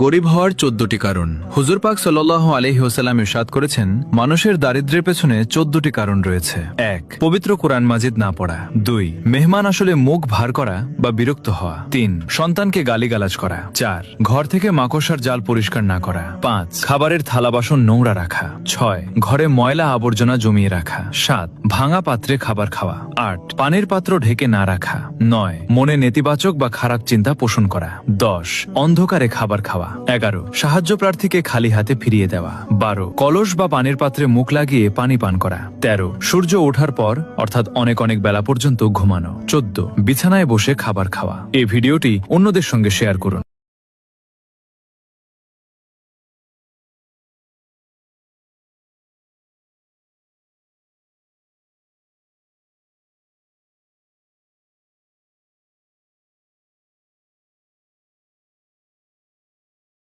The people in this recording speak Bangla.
গরিব হওয়ার 14টি কারণ। হুজুর পাক সাল্লাল্লাহু আলাইহি ওয়াসাল্লাম ইরশাদ করেছেন, মানুষের দারিদ্র্যের পেছনে 14টি কারণ রয়েছে। 1. পবিত্র কোরআন মাজিদ না পড়া। 2. মেহমান আসলে মুখ ভার করা বা বিরক্ত হওয়া। 3. সন্তানকে গালিগালাজ করা। 4. ঘর থেকে মাকড়সার জাল পরিষ্কার না করা। 5. খাবারের থালা বাসন নোংরা রাখা। 6. ঘরে ময়লা আবর্জনা জমিয়ে রাখা। 7. ভাঙা পাত্রে খাবার খাওয়া। 8. পানির পাত্র ঢেকে না রাখা। 9. মনে নেতিবাচক বা খারাপ চিন্তা পোষণ করা। 10. অন্ধকারে খাবার খাওয়া। 11. সাহায্য প্রার্থীকে খালি হাতে ফিরিয়ে দেওয়া। 12. কলস বা পানির পাত্রে মুখ লাগিয়ে পানি পান করা। 13. সূর্য ওঠার পর অর্থাৎ অনেক অনেক বেলা পর্যন্ত ঘুমানো। 14. বিছানায় বসে খাবার খাওয়া। এই ভিডিওটি অন্যদের সঙ্গে শেয়ার করুন।